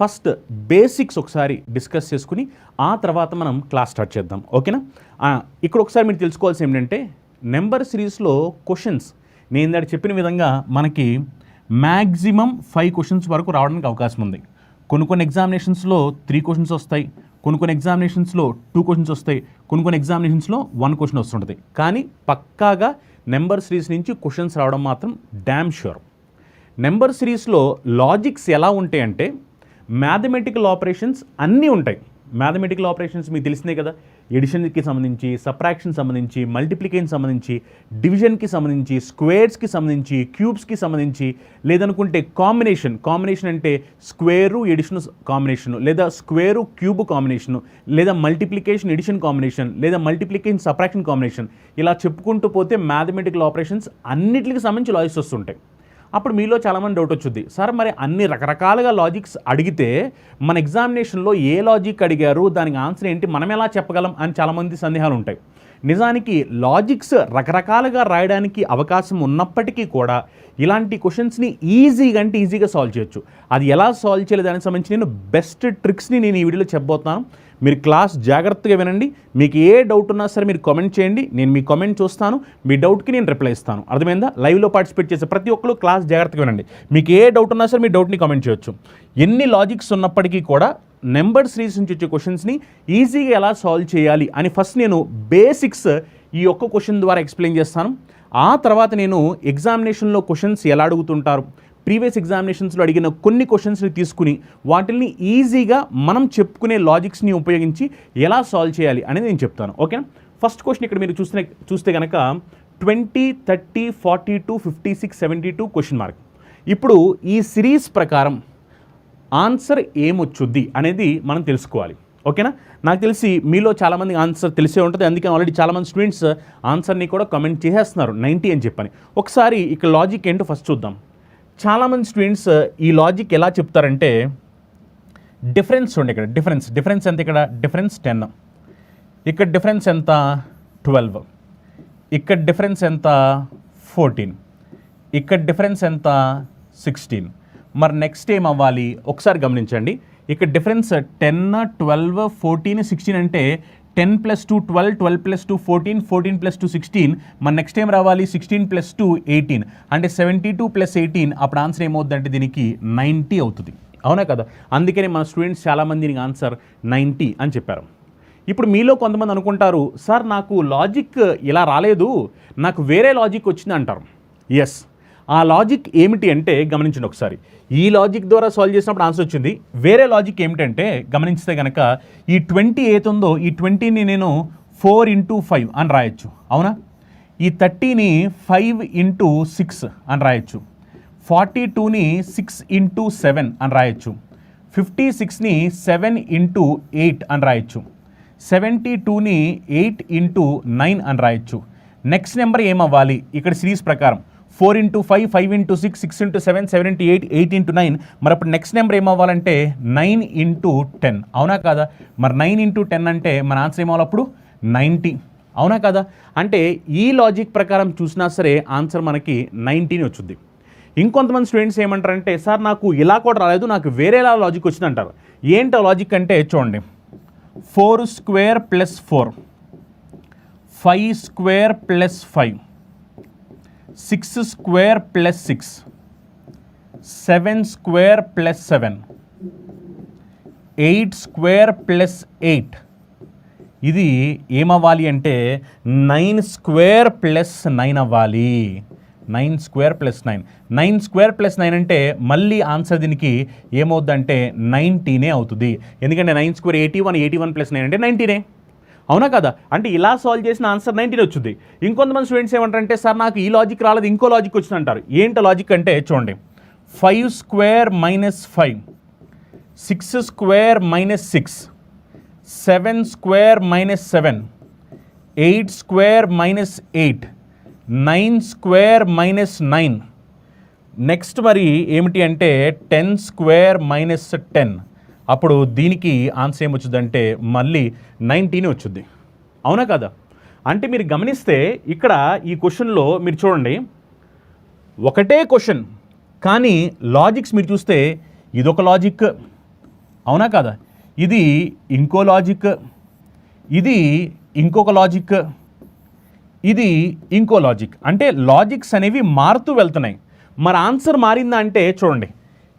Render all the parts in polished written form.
First basics ఒకసారి discuss చేసుకుని ఆ తర్వాత మనం క్లాస్ స్టార్ట్ చేద్దాం, ఓకేనా? ఇక్కడ ఒకసారి మీరు తెలుసుకోవాల్సి ఏంటంటే నెంబర్ సిరీస్లో క్వశ్చన్స్ నేను ఇందాక చెప్పిన విధంగా మనకి మ్యాక్సిమం 5 క్వశ్చన్స్ వరకు రావడానికి అవకాశం ఉంది. కొన్ని ఎగ్జామినేషన్స్లో 3 క్వశ్చన్స్ వస్తాయి, కొన్ని ఎగ్జామినేషన్స్లో 2 క్వశ్చన్స్ వస్తాయి, కొన్ని ఎగ్జామినేషన్స్లో 1 క్వశ్చన్ వస్తుంటుంది. కానీ పక్కాగా నెంబర్ సిరీస్ నుంచి క్వశ్చన్స్ రావడం మాత్రం డ్యామ్ ష్యూర్. నెంబర్ సిరీస్లో లాజిక్స్ ఎలా ఉంటాయంటే మ్యాథమెటికల్ ఆపరేషన్స్ అన్నీ ఉంటాయి. మ్యాథమెటికల్ ఆపరేషన్స్ మీకు తెలిసినాయి కదా, ఎడిషన్కి సంబంధించి, సబ్ట్రాక్షన్ సంబంధించి, మల్టిప్లికేషన్ సంబంధించి, డివిజన్కి సంబంధించి, స్క్వేర్స్కి సంబంధించి, క్యూబ్స్కి సంబంధించి, లేదనుకుంటే కాంబినేషన్ అంటే స్క్వేరు ఎడిషన్ కాంబినేషను, లేదా స్క్వేరు క్యూబ్ కాంబినేషను, లేదా మల్టిప్లికేషన్ ఎడిషన్ కాంబినేషన్, లేదా మల్టిప్లికేషన్ సబ్ట్రాక్షన్ కాంబినేషన్, ఇలా చెప్పుకుంటూ పోతే మ్యాథమెటికల్ ఆపరేషన్స్ అన్నిటికి సంబంధించి లాజిక్స్ వస్తుంటాయి. అప్పుడు మీలో చాలామంది డౌట్ వచ్చింది, సార్ మరి అన్ని రకరకాలుగా లాజిక్స్ అడిగితే మన ఎగ్జామినేషన్లో ఏ లాజిక్ అడిగారు, దానికి ఆన్సర్ ఏంటి, మనం ఎలా చెప్పగలం అని చాలామంది సందేహాలు ఉంటాయి. నిజానికి లాజిక్స్ రకరకాలుగా రాయడానికి అవకాశం ఉన్నప్పటికీ కూడా ఇలాంటి క్వశ్చన్స్ని ఈజీగా సాల్వ్ చేయొచ్చు. అది ఎలా సాల్వ్ చేయలేదు దానికి సంబంధించి నేను బెస్ట్ ట్రిక్స్ని నేను ఈ వీడియోలో చెప్పబోతున్నాను. మీరు క్లాస్ జాగ్రత్తగా వినండి. మీకు ఏ డౌట్ ఉన్నా సరే మీరు కామెంట్ చేయండి, నేను మీ కామెంట్ చూస్తాను, మీ డౌట్కి నేను రిప్లై ఇస్తాను. అర్థమైందా? లైవ్లో పార్టిసిపేట్ చేసే ప్రతి ఒక్కరు క్లాస్ జాగ్రత్తగా వినండి. మీకు ఏ డౌట్ ఉన్నా సరే మీ డౌట్ని కామెంట్ చేయొచ్చు. ఎన్ని లాజిక్స్ ఉన్నప్పటికీ కూడా నెంబర్ సిరీస్ నుంచి వచ్చే క్వశ్చన్స్ని ఈజీగా ఎలా సాల్వ్ చేయాలి అని ఫస్ట్ నేను బేసిక్స్ ఈ ఒక్క క్వశ్చన్ ద్వారా ఎక్స్ప్లెయిన్ చేస్తాను. ఆ తర్వాత నేను ఎగ్జామినేషన్లో క్వశ్చన్స్ ఎలా అడుగుతుంటారు, ప్రీవియస్ ఎగ్జామినేషన్స్లో అడిగిన కొన్ని క్వశ్చన్స్ని తీసుకుని వాటిని ఈజీగా మనం చెప్పుకునే లాజిక్స్ని ఉపయోగించి ఎలా సాల్వ్ చేయాలి అనేది నేను చెప్తాను, ఓకేనా? ఫస్ట్ క్వశ్చన్ ఇక్కడ మీరు చూస్తే కనుక 20, 30, 42, 56, 72 క్వశ్చన్ మార్క్. ఇప్పుడు ఈ సిరీస్ ప్రకారం ఆన్సర్ ఏమొచ్చుద్ది అనేది మనం తెలుసుకోవాలి, ఓకేనా? నాకు తెలిసి మీలో చాలామంది ఆన్సర్ తెలిసే ఉంటుంది, అందుకని ఆల్రెడీ చాలామంది స్టూడెంట్స్ ఆన్సర్ని కూడా కమెంట్ చేసేస్తున్నారు 90 అని చెప్పని. ఒకసారి ఇక్కడ లాజిక్ ఏంటో ఫస్ట్ చూద్దాం. చాలామంది స్టూడెంట్స్ ఈ లాజిక్ ఎలా చెప్తారంటే డిఫరెన్స్ చూడండి, ఇక్కడ డిఫరెన్స్ ఎంత, ఇక్కడ డిఫరెన్స్ 10, ఇక్కడ డిఫరెన్స్ ఎంత 12, ఇక్కడ డిఫరెన్స్ ఎంత 14, ఇక్కడ డిఫరెన్స్ ఎంత 16. మరి నెక్స్ట్ ఏం అవ్వాలి ఒకసారి గమనించండి. ఇక్కడ డిఫరెన్స్ 10, 12, 14, 16 అంటే 10 + 2 12, 12 + 2 14, 14 + 2 16. మన నెక్స్ట్ టైం రావాలి 16 + 2 18 అంటే 72 + 18. అప్పుడు ఆన్సర్ ఏమవుతుందంటే దీనికి 90 అవుతుంది, అవునా కదా? అందుకని మన స్టూడెంట్స్ చాలామంది దీనికి ఆన్సర్ 90 అని చెప్పారు. ఇప్పుడు మీలో కొంతమంది అనుకుంటారు, సార్ నాకు లాజిక్ ఇలా రాలేదు, నాకు వేరే లాజిక్ వచ్చింది అంటారు. ఎస్, ఆ లాజిక్ ఏమిటి అంటే గమనించండి ఒకసారి. ఈ లాజిక్ ద్వారా సాల్వ్ చేసినప్పుడు ఆన్సర్ వచ్చింది. వేరే లాజిక్ ఏమిటంటే గమనిస్తే కనుక ఈ 20 ఏది ఉందో ఈ 20ని నేను 4 × 5 అని రాయొచ్చు, అవునా? ఈ 30ని 5 × 6 అని రాయొచ్చు, 42ని 6 × 7 అని రాయొచ్చు, 56ని 7 × 8 అని రాయొచ్చు, 72ని 8 × 9 అని రాయొచ్చు. నెక్స్ట్ నెంబర్ ఏమవ్వాలి ఇక్కడ సిరీస్ ప్రకారం 4 × 5, 5 × 6, 6 × 7, 7 × 8, 8 × 9. మరి అప్పుడు నెక్స్ట్ నెంబర్ ఏమవ్వాలంటే 9 × 10, అవునా కదా? మరి 9 × 10 అంటే మన ఆన్సర్ ఏమవ్వాలి అప్పుడు 90, అవునా కదా? అంటే ఈ లాజిక్ ప్రకారం చూసినా సరే ఆన్సర్ మనకి 90 వచ్చింది. ఇంకొంతమంది స్టూడెంట్స్ ఏమంటారంటే, సార్ నాకు ఇలా కూడా రాలేదు, నాకు వేరేలా లాజిక్ వచ్చింది అంటారు. ఏంటో లాజిక్ అంటే చూడండి, 4² + 4, 5² + 5, 6² + 6, 7² + 7, 8² + 8. ఇది ఏమవ్వాలి అంటే 9² + 9 అవ్వాలి. 9² + 9, 9² + 9 అంటే మళ్ళీ ఆన్సర్ దీనికి ఏమవుద్దంటే 90 అవుతుంది. ఎందుకంటే 9² 81, 81 + 9 అంటే 90, అవునా కదా? అంటే ఇలా సాల్వ్ చేసిన ఆన్సర్ 90 వచ్చింది. ఇంకొంతమంది స్టూడెంట్స్ ఏమంటారంటే, సార్ నాకు ఈ లాజిక్ రాలేదు, ఇంకో లాజిక్ వచ్చింది అంటారు. ఏంటో లాజిక్ అంటే చూడండి, 5² - 5, 6² - 6, 7² - 7, 8² - 8, 9² - 9. నెక్స్ట్ మరి ఏమిటి అంటే 10² - 10. అప్పుడు దీనికి ఆన్సర్ ఏమొచ్చుద్దంటే మళ్ళీ 90 వచ్చుద్ది, అవునా కదా? అంటే మీరు గమనిస్తే ఇక్కడ ఈ క్వశ్చన్లో మీరు చూడండి, ఒకటే క్వశ్చన్ కానీ లాజిక్స్ మీరు చూస్తే ఇదొక లాజిక్, అవునా కదా? ఇది ఇంకో లాజిక్, ఇది ఇంకొక లాజిక్, ఇది ఇంకో లాజిక్. అంటే లాజిక్స్ అనేవి మారుతూ వెళ్తున్నాయి. మరి ఆన్సర్ మారిందా అంటే చూడండి,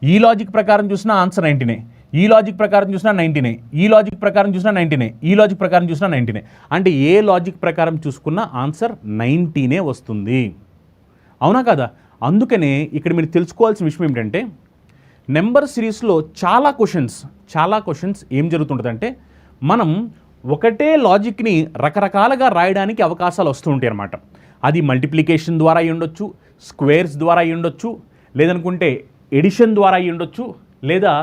ఈ లాజిక్ ప్రకారం చూసినా ఆన్సర్ 90నే, ఈ లాజిక్ ప్రకారం చూసినా 90నే, ఈ లాజిక్ ప్రకారం చూసినా 90నే, ఈ లాజిక్ ప్రకారం చూసినా 90నే. అంటే ఏ లాజిక్ ప్రకారం చూసుకున్నా ఆన్సర్ 90నే వస్తుంది. అవునా కదా? అందుకనే ఇక్కడ మీరు తెలుసుకోవాల్సిన విషయం ఏమిటంటే నెంబర్ సిరీస్లో చాలా క్వశ్చన్స్ ఏం జరుగుతుంటుందంటే మనం ఒకటే లాజిక్ని రకరకాలుగా రాయడానికి అవకాశాలు వస్తూ ఉంటాయి అన్నమాట. అది మల్టిప్లికేషన్ ద్వారా అయి ఉండొచ్చు, స్క్వేర్స్ ద్వారా అయి ఉండొచ్చు, లేదనుకుంటే ఎడిషన్ ద్వారా అయి ఉండొచ్చు, లేదా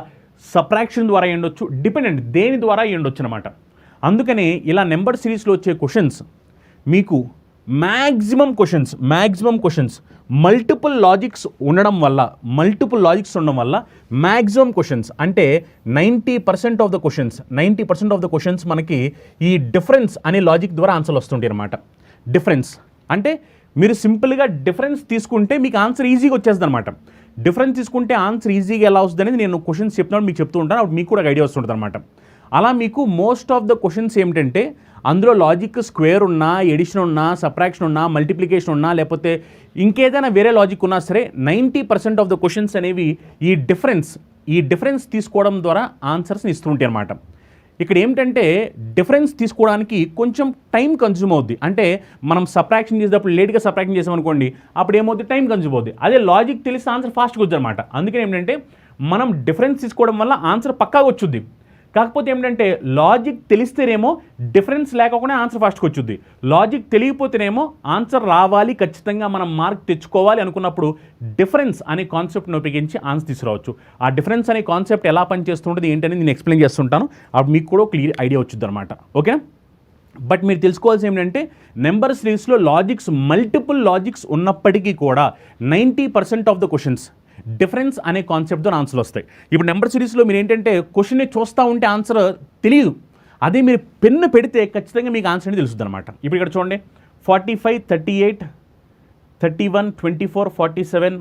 సబ్ట్రాక్షన్ ద్వారా అయి ఉండొచ్చు, డిపెండెంట్ దేని ద్వారా అయి ఉండొచ్చు అనమాట. అందుకనే ఇలా నెంబర్ సిరీస్లో వచ్చే క్వశ్చన్స్ మీకు మ్యాక్సిమం క్వశ్చన్స్ మల్టిపుల్ లాజిక్స్ ఉండడం వల్ల మ్యాక్సిమం క్వశ్చన్స్ అంటే 90% ఆఫ్ ద క్వశ్చన్స్ మనకి ఈ డిఫరెన్స్ అనే లాజిక్ ద్వారా ఆన్సర్లు వస్తుంటాయి అన్నమాట. డిఫరెన్స్ అంటే మీరు సింపుల్గా డిఫరెన్స్ తీసుకుంటే మీకు ఆన్సర్ ఈజీగా వచ్చేస్తుంది అనమాట. డిఫరెన్స్ తీసుకుంటే ఆన్సర్ ఈజీగా ఎలా వస్తుంది అనేది నేను క్వశ్చన్స్ చెప్తున్నాను, మీకు చెప్తూ ఉంటాను, అప్పుడు మీకు కూడా ఐడియా వస్తుంటుంది అనమాట. అలా మీకు మోస్ట్ ఆఫ్ ద క్వశ్చన్స్ ఏమిటంటే అందులో లాజిక్ స్క్వేర్ ఉన్నా, ఎడిషన్ ఉన్నా, సబ్ట్రాక్షన్ ఉన్నా, మల్టిప్లికేషన్ ఉన్నా, లేకపోతే ఇంకేదైనా వేరే లాజిక్ ఉన్నా సరే 90% ఆఫ్ ద క్వశ్చన్స్ అనేవి ఈ డిఫరెన్స్ తీసుకోవడం ద్వారా ఆన్సర్స్ని ఇస్తూ ఉంటాయి అన్నమాట. ఇక్కడ ఏమిటంటే డిఫరెన్స్ తీసుకోవడానికి కొంచెం టైం కన్జ్యూమ్ అవుద్ది. అంటే మనం సబ్ట్రాక్షన్ చేసేటప్పుడు లేట్గా సబ్ట్రాక్షన్ చేసామనుకోండి, అప్పుడు ఏమవుతుంది, టైం కన్జ్యూమ్ అవుద్ది. అదే లాజిక్ తెలిస్తే ఆన్సర్ ఫాస్ట్గా వచ్చి అనమాట. అందుకని ఏమిటంటే మనం డిఫరెన్స్ తీసుకోవడం వల్ల ఆన్సర్ పక్కాగా వచ్చుద్ది. కాకపోతే ఏమిటంటే లాజిక్ తెలిస్తేనేమో డిఫరెన్స్ లేకపోతే ఆన్సర్ ఫాస్ట్గా వచ్చుద్ది. లాజిక్ తెలియకపోతేనేమో ఆన్సర్ రావాలి, ఖచ్చితంగా మనం మార్క్ తెచ్చుకోవాలి అనుకున్నప్పుడు డిఫరెన్స్ అనే కాన్సెప్ట్ని ఉపయోగించి ఆన్సర్ తీసుకురావచ్చు. ఆ డిఫరెన్స్ అనే కాన్సెప్ట్ ఎలా పనిచేస్తుంటుంది ఏంటనేది నేను ఎక్స్ప్లెయిన్ చేస్తుంటాను, అప్పుడు మీకు కూడా క్లియర్ ఐడియా వచ్చుద్ది అనమాట. ఓకేనా? బట్ మీరు తెలుసుకోవాల్సి ఏంటంటే నెంబర్ సిరీస్లో మల్టిపుల్ లాజిక్స్ ఉన్నప్పటికీ కూడా 90% ఆఫ్ ద క్వశ్చన్స్ డిఫరెన్స్ అనే కాన్సెప్ట్తో ఆన్సర్లు వస్తాయి. ఇప్పుడు నెంబర్ సిరీస్లో మీరు ఏంటంటే క్వశ్చన్ని చూస్తూ ఉంటే ఆన్సర్ తెలియదు, అదే మీరు పెన్ను పెడితే ఖచ్చితంగా మీకు ఆన్సర్ అనేది తెలుస్తుంది అనమాట. ఇప్పుడు ఇక్కడ చూడండి 45, 38, 31, 24, 47,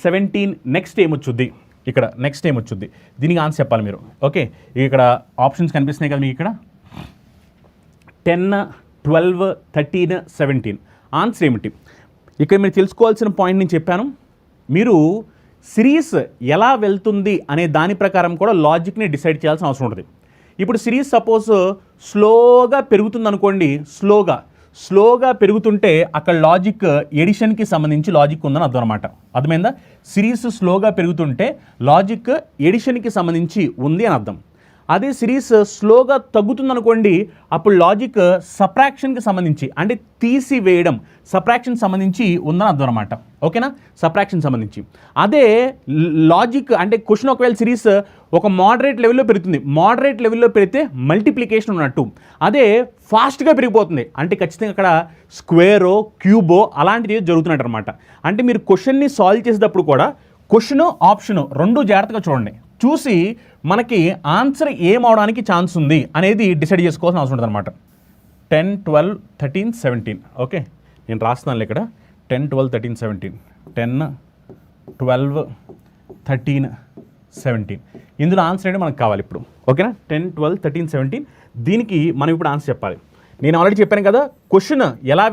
17 నెక్స్ట్ ఏమొచ్చుద్ది, ఇక్కడ నెక్స్ట్ ఏమొచ్చుద్ది, దీనికి ఆన్సర్ చెప్పాలి మీరు. ఓకే, ఇక్కడ ఆప్షన్స్ కనిపిస్తున్నాయి కదా మీకు, ఇక్కడ 10, 12, 13, 17 ఆన్సర్ ఏమిటి? ఇక్కడ మీరు తెలుసుకోవాల్సిన పాయింట్ నేను చెప్పాను. మీరు సిరీస్ ఎలా వెళ్తుంది అనే దాని ప్రకారం కూడా లాజిక్ని డిసైడ్ చేయాల్సిన అవసరం ఉంటుంది. ఇప్పుడు సిరీస్ సపోజ్ స్లోగా పెరుగుతుంది అనుకోండి, స్లోగా పెరుగుతుంటే అక్కడ లాజిక్ ఎడిషన్కి సంబంధించి లాజిక్ ఉందని అర్థం అనమాట. అర్థమైందా? సిరీస్ స్లోగా పెరుగుతుంటే లాజిక్ ఎడిషన్కి సంబంధించి ఉంది అని అర్థం. అదే సిరీస్ స్లోగా తగ్గుతుంది అనుకోండి, అప్పుడు లాజిక్ సబ్ట్రాక్షన్కి సంబంధించి అంటే తీసివేయడం, సబ్ట్రాక్షన్ సంబంధించి ఉందని అర్థం అనమాట. ఓకేనా? సబ్ట్రాక్షన్ సంబంధించి. అదే లాజిక్ అంటే క్వశ్చన్ ఒకవేళ సిరీస్ ఒక మోడరేట్ లెవెల్లో పెరుగుతుంది, మోడరేట్ లెవెల్లో పెరిగితే మల్టిప్లికేషన్ ఉన్నట్టు. అదే ఫాస్ట్గా పెరిగిపోతుంది అంటే ఖచ్చితంగా అక్కడ స్క్వేరో క్యూబో అలాంటిది జరుగుతున్నట్టు అనమాట. అంటే మీరు క్వశ్చన్ని సాల్వ్ చేసేటప్పుడు కూడా క్వశ్చన్ ఆప్షన్ రెండు జాగ్రత్తగా చూడండి, చూసి మనకి ఆన్సర్ ఏమవడానికి ఛాన్స్ ఉంది అనేది డిసైడ్ చేసుకోవాల్సిన అవసరం ఉంటుంది అనమాట. 10, 12, 13, 17. ఓకే, నేను రాస్తున్నాను ఇక్కడ 10, 12, 13, 17. 10, 12, 13, 17. ఇందులో ఆన్సర్ ఏంటి మనకు కావాలి ఇప్పుడు. ఓకేనా? 10, 12, 13, 17 దీనికి మనం ఇప్పుడు ఆన్సర్ చెప్పాలి. నేను ఆల్రెడీ చెప్పాను కదా, క్వశ్చన్ ఎలా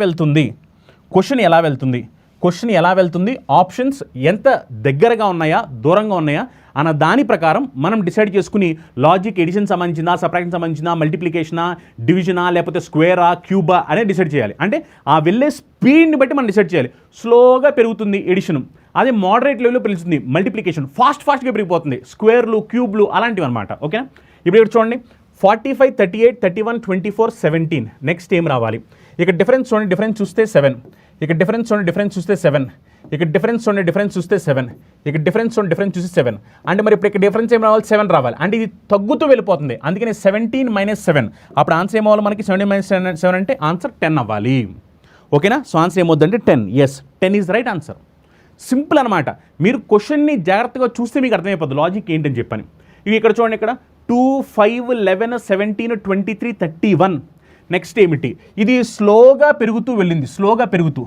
వెళ్తుంది, ఆప్షన్స్ ఎంత దగ్గరగా ఉన్నాయా దూరంగా ఉన్నాయా అన్న దాని ప్రకారం మనం డిసైడ్ చేసుకుని లాజిక్ ఎడిషన్ సంబంధించిందా, సబ్ట్రాక్షన్ సంబంధించిందా, మల్టిప్లికేషనా, డివిజనా, లేకపోతే స్క్వేరా, క్యూబా అనేది డిసైడ్ చేయాలి. అంటే ఆ వెళ్ళే స్పీడ్ని బట్టి మనం డిసైడ్ చేయాలి. స్లోగా పెరుగుతుంది ఎడిషన్, అదే మోడరేట్ లెవెల్లో పెరుగుతుంది మల్టిప్లికేషన్, ఫాస్ట్గా పెరిగిపోతుంది స్క్వేర్లు, క్యూబ్లు అలాంటివి అనమాట. ఓకేనా? ఇప్పుడు ఇక్కడ చూడండి 45, 38, 31, 24, 17 నెక్స్ట్ ఏం రావాలి? ఇక్కడ డిఫరెన్స్ చూడండి, డిఫరెన్స్ చూస్తే 7, ఇక్కడ డిఫరెన్స్ చూడండి, డిఫరెన్స్ చూస్తే 7, ఇక్కడ డిఫరెన్స్ చూడండి, డిఫరెన్స్ చూస్తే 7, ఇక్కడ డిఫరెన్స్ చూడండి, డిఫరెన్స్ చూస్తే 7. అంటే మరి ఇప్పుడు ఇక్కడ డిఫరెన్స్ ఏం రావాలి? 7 రావాలి. అంటే ఇది తగ్గుతూ వెళ్ళిపోతుంది, అందుకని 17 - 7. అప్పుడు ఆన్సర్ ఏమవ్వాలి మనకి? 17 - 7 అంటే ఆన్సర్ 10 అవ్వాలి. ఓకేనా? సో ఆన్సర్ ఏమవుతుందంటే 10. Yes, 10 is right answer. Simple అనమాట. మీరు క్వశ్చన్ని జాగ్రత్తగా చూస్తే మీకు అర్థమైపోద్ది లాజిక్ ఏంటని చెప్పని. ఇవి ఇక్కడ చూడండి, ఇక్కడ 2, 5, 11, 17, 23, 31 నెక్స్ట్ ఏమిటి? ఇది స్లోగా పెరుగుతూ వెళ్ళింది, స్లోగా పెరుగుతూ.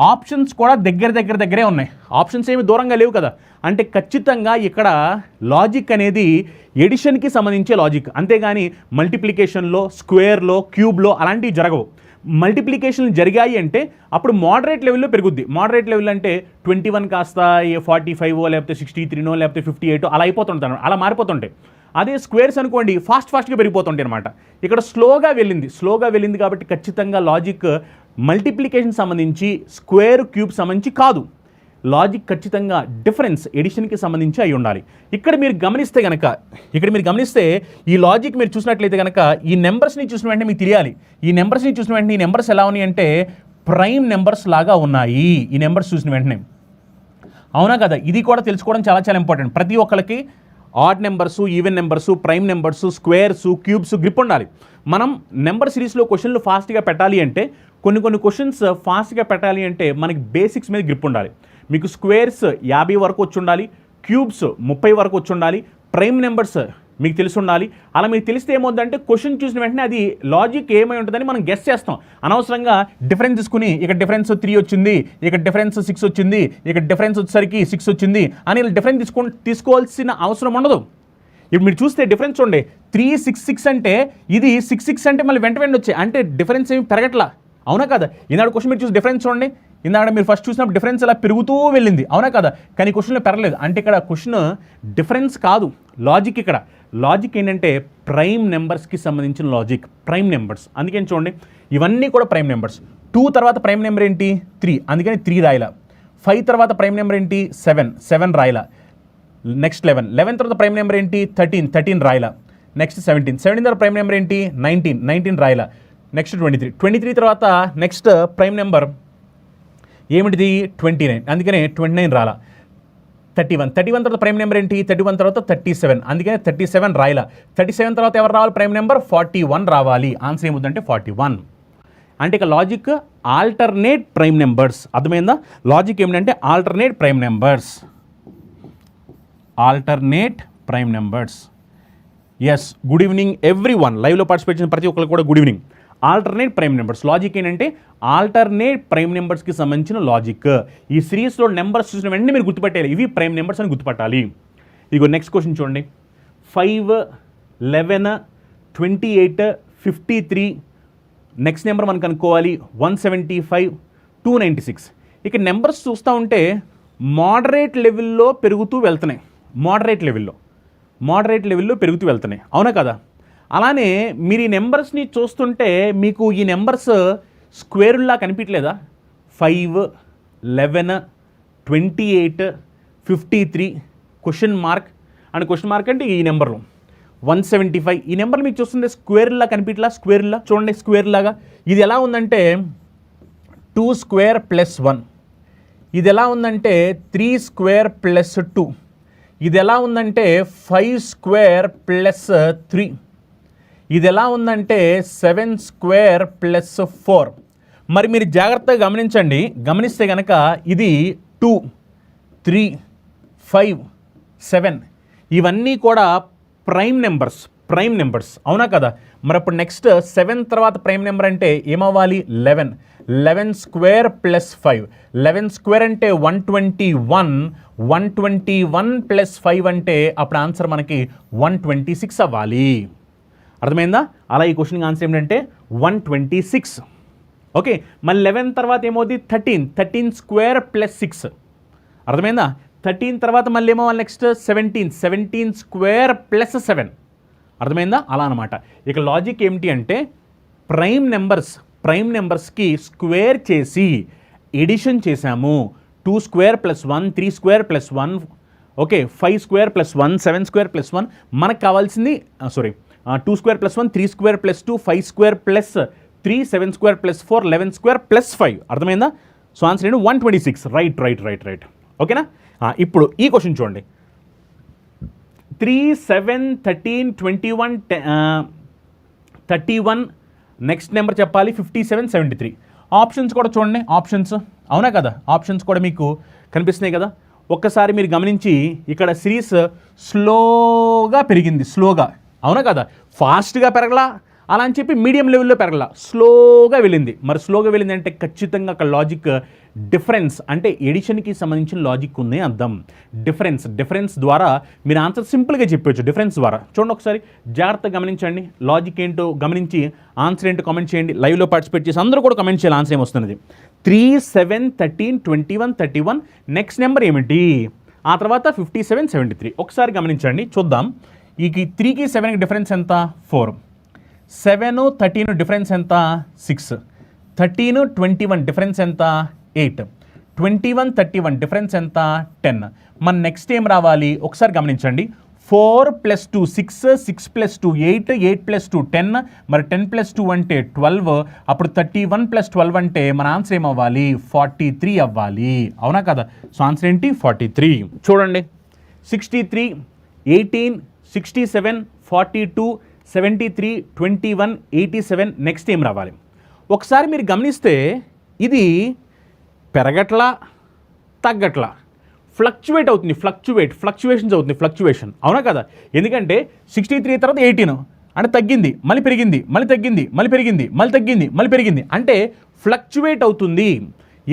ఆప్షన్స్ కూడా దగ్గరే ఉన్నాయి. ఆప్షన్స్ ఏమి దూరంగా లేవు కదా, అంటే ఖచ్చితంగా ఇక్కడ లాజిక్ అనేది ఎడిషన్కి సంబంధించే లాజిక్, అంతేగాని మల్టిప్లికేషన్లో, స్క్వేర్లో, క్యూబ్లో అలాంటివి జరగవు. మల్టిప్లికేషన్లు జరిగాయి అంటే అప్పుడు మోడరేట్ లెవెల్లో పెరుగుద్ది. మోడరేట్ లెవెల్ అంటే 21 కాస్త 45 లేకపోతే 63 లేకపోతే 58 అలా అయిపోతుంటాను, అలా మారిపోతుంటాయి. అదే స్క్వేర్స్ అనుకోండి ఫాస్ట్గా పెరిగిపోతుంటాయి అనమాట. ఇక్కడ స్లోగా వెళ్ళింది కాబట్టి ఖచ్చితంగా లాజిక్ మల్టిప్లికేషన్ సంబంధించి, స్క్వేర్ క్యూబ్ సంబంధించి కాదు. లాజిక్ ఖచ్చితంగా డిఫరెన్స్ ఎడిషన్కి సంబంధించి అయి ఉండాలి. ఇక్కడ మీరు గమనిస్తే ఈ లాజిక్ మీరు చూసినట్లయితే కనుక ఈ నెంబర్స్ని చూసిన వెంటనే మీకు తెలియాలి. ఈ నెంబర్స్ ఎలా ఉన్నాయి అంటే ప్రైమ్ నెంబర్స్ లాగా ఉన్నాయి. ఈ నెంబర్స్ చూసిన వెంటనే, అవునా కదా, ఇది కూడా తెలుసుకోవడం చాలా చాలా ఇంపార్టెంట్. ప్రతి ఒక్కరికి odd numbers, even numbers, prime numbers, squares, cubes grip ఉండాలి. మనం నెంబర్ సిరీస్లో క్వశ్చన్లు ఫాస్ట్గా పెట్టాలి అంటే, కొన్ని క్వశ్చన్స్ ఫాస్ట్గా పెట్టాలి అంటే మనకి బేసిక్స్ మీద గ్రిప్ ఉండాలి. మీకు స్క్వేర్స్ 50 వరకు వచ్చి ఉండాలి, క్యూబ్స్ 30 వరకు వచ్చి ఉండాలి, ప్రైమ్ నెంబర్స్ మీకు తెలిసి ఉండాలి. అలా మీకు తెలిస్తే ఏమవుతుందంటే క్వశ్చన్ చూసిన వెంటనే అది లాజిక్ ఏమై ఉంటుందని మనం గెస్ చేస్తాం. అనవసరంగా డిఫరెన్స్ తీసుకుని ఇక్కడ డిఫరెన్స్ 3 వచ్చింది, ఇక్కడ డిఫరెన్స్ 6 వచ్చింది, ఇక్కడ డిఫరెన్స్ వచ్చేసరికి 6 వచ్చింది అని డిఫరెన్స్ తీసుకోవాల్సిన అవసరం ఉండదు. ఇప్పుడు మీరు చూస్తే డిఫరెన్స్ చూడండి, 366 అంటే ఇది 66 అంటే మళ్ళీ వెంట వచ్చాయి, అంటే డిఫరెన్స్ ఏమి పెరగట్లా, అవునా కదా. ఈనాడు క్వశ్చన్ మీరు చూసి డిఫరెన్స్ చూడండి, ఇందాక మీరు ఫస్ట్ చూసినప్పుడు డిఫరెన్స్ అలా పెరుగుతూ వెళ్ళింది, అవునా కదా, కానీ క్వశ్చన్లో పెరగలేదు. అంటే ఇక్కడ క్వశ్చన్ డిఫరెన్స్ కాదు, లాజిక్. ఇక్కడ లాజిక్ ఏంటంటే ప్రైమ్ నెంబర్స్కి సంబంధించిన లాజిక్, ప్రైమ్ నెంబర్స్. అందుకని చూడండి ఇవన్నీ కూడా ప్రైమ్ నెంబర్స్. 2 తర్వాత ప్రైమ్ నెంబర్ ఏంటి 3, అందుకని 3 రాయలా. 5 తర్వాత ప్రైమ్ నెంబర్ ఏంటి 7 రాయలా. నెక్స్ట్ 11 తర్వాత ప్రైమ్ నెంబర్ ఏంటి 13 రాయలా. నెక్స్ట్ 17 తర్వాత ప్రైమ్ నెంబర్ ఏంటి 19 రాయలా. నెక్స్ట్ 23 తర్వాత నెక్స్ట్ ప్రైమ్ నెంబర్ ఏమిటిది 29, అందుకనే 29 రాలా. 31 తర్వాత ప్రైమ్ నెంబర్ ఏంటి 31 తర్వాత 37, అందుకనే 37 రాయలా. 37 తర్వాత ఎవరు రావాలి ప్రైమ్ నెంబర్ 41 రావాలి. ఆన్సర్ ఏముందంటే 41. అంటే ఇక లాజిక్ ఆల్టర్నేట్ ప్రైమ్ నెంబర్స్. అర్థమైందా? లాజిక్ ఏమిటంటే alternate prime numbers. Yes, good evening everyone. లైవ్లో పార్టిసిపేట్ చేసిన ప్రతి ఒక్కరికి కూడా good evening. Alternate prime numbers logic ఏంటంటే ఆల్టర్నేట్ ప్రైమ్ నెంబర్స్కి సంబంధించిన లాజిక్. ఈ సిరీస్లో నెంబర్స్ చూసిన వెంటనే మీరు గుర్తుపట్టాలి, ఇవి ప్రైమ్ నెంబర్స్ అని గుర్తుపట్టాలి. ఇదిగో నెక్స్ట్ క్వశ్చన్ చూడండి, 5, 11, 28, 53. నెక్స్ట్ నెంబర్ మనకు అనుకోవాలి 175, 296. ఇక నెంబర్స్ చూస్తూ ఉంటే మోడరేట్ లెవెల్లో పెరుగుతూ వెళ్తున్నాయి, మోడరేట్ లెవెల్లో పెరుగుతూ వెళ్తున్నాయి, అవునా కదా. అలానే మీరు ఈ నెంబర్స్ని చూస్తుంటే మీకు ఈ నెంబర్స్ స్క్వేర్లా కనిపించలేదా? 5, 11, 28, 53 క్వశ్చన్ మార్క్ అంటే ఈ నెంబర్లు 175. ఈ నెంబర్ మీకు చూస్తుంటే స్క్వేర్లా కనిపించలా? స్క్వేర్లా చూడండి, స్క్వేర్లాగా. ఇది ఎలా ఉందంటే 2 స్క్వేర్ ప్లస్ 1. ఇది ఎలా ఉందంటే 3 స్క్వేర్ ప్లస్ 2. ఇది ఎలా ఉందంటే 5 స్క్వేర్ ప్లస్ 3. ఇది ఎలా ఉందంటే 7 స్క్వేర్ ప్లస్ 4. మరి మీరు జాగ్రత్తగా గమనిస్తే కనుక ఇది 2, 3, 5, 7 ఇవన్నీ కూడా ప్రైమ్ నెంబర్స్, అవునా కదా. మరి అప్పుడు నెక్స్ట్ 7 తర్వాత ప్రైమ్ నెంబర్ అంటే ఏమవ్వాలి 11 స్క్వేర్ ప్లస్ 5. 11 స్క్వేర్ అంటే 121 ప్లస్ 5 అంటే అప్పుడు ఆన్సర్ మనకి 126 అవ్వాలి. అర్థమైందా? అలా ఈ క్వశ్చన్కి ఆన్సర్ ఏంటంటే 126. ఓకే, మళ్ళీ 11 తర్వాత ఏమవుతుంది 13 స్క్వేర్ ప్లస్ 6. అర్థమైందా? 13 తర్వాత మళ్ళీ ఏమవ్వాలి నెక్స్ట్ 17 స్క్వేర్ ప్లస్ 7. అర్థమైందా? అలా అనమాట. ఇక లాజిక్ ఏమిటి అంటే ప్రైమ్ నెంబర్స్కి స్క్వేర్ చేసి ఎడిషన్ చేసాము. 2 square plus 1, 3 square plus 1, okay, 5 square plus 1, 7 square plus 1. మనకు కావాల్సింది 2 square plus 1, 3 square plus 2, 5 square plus 3, 7 square plus 4, 11 square plus 5. అర్థమైందా? సో ఆన్సర్ ఏంటి 126. రైట్. ఓకేనా? ఇప్పుడు ఈ క్వశ్చన్ చూడండి, 3, 7, 13, 21, 31. నెక్స్ట్ నెంబర్ చెప్పాలి 57, 73. ఆప్షన్స్ కూడా చూడండి, ఆప్షన్స్, అవునా కదా. ఆప్షన్స్ కూడా మీకు కనిపిస్తున్నాయి కదా. ఒక్కసారి మీరు గమనించి ఇక్కడ సిరీస్ స్లోగా పెరిగింది, అవునా కదా. ఫాస్ట్గా పెరగలా, అలా అని చెప్పి మీడియం లెవెల్లో పెరగల, స్లోగా వెళ్ళింది. మరి స్లోగా వెళ్ళింది అంటే ఖచ్చితంగా అక్కడ లాజిక్ డిఫరెన్స్ అంటే ఎడిషన్కి సంబంధించిన లాజిక్ ఉంది అర్థం. డిఫరెన్స్ ద్వారా మీరు ఆన్సర్ సింపుల్గా చెప్పవచ్చు. డిఫరెన్స్ ద్వారా చూడండి, ఒకసారి జాగ్రత్తగా గమనించండి. లాజిక్ ఏంటో గమనించి ఆన్సర్ ఏంటో కామెంట్ చేయండి. లైవ్లో పార్టిసిపేట్ చేసి అందరూ కూడా కామెంట్ చేయాలి ఆన్సర్ ఏమొస్తున్నది. 3, 7, 13, 21, 31. నెక్స్ట్ నెంబర్ ఏమిటి? ఆ తర్వాత 57, 73. ఒకసారి గమనించండి, చూద్దాం. ఈ 3కి 7కి డిఫరెన్స్ ఎంత? 4. 7, 13 డిఫరెన్స్ ఎంత? 6. 13, 21 డిఫరెన్స్ ఎంత? 8. 21, 31 డిఫరెన్స్ ఎంత? 10. మన నెక్స్ట్ ఏం రావాలి? ఒకసారి గమనించండి. 4 + 2 6, 6 + 2 8, 8 + 2 10. మరి 10 + 2 అంటే 12. అప్పుడు 31 + 12 అంటే మన ఆన్సర్ ఏమవ్వాలి? 43 అవ్వాలి. అవునా కదా? సో ఆన్సర్ ఏంటి? 43. చూడండి, 63, 18, 67, 42, 73, 21, 87. నెక్స్ట్ ఏం రావాలి? ఒకసారి మీరు గమనిస్తే ఇది పెరగట్లా, తగ్గట్లా, ఫ్లక్చువేట్ అవుతుంది. ఫ్లక్చువేషన్స్ అవుతుంది. అవునా కదా? ఎందుకంటే 63 తర్వాత 18 అంటే తగ్గింది, మళ్ళీ పెరిగింది, మళ్ళీ తగ్గింది, మళ్ళీ పెరిగింది, మళ్ళీ తగ్గింది, మళ్ళీ పెరిగింది, అంటే ఫ్లక్చువేట్ అవుతుంది.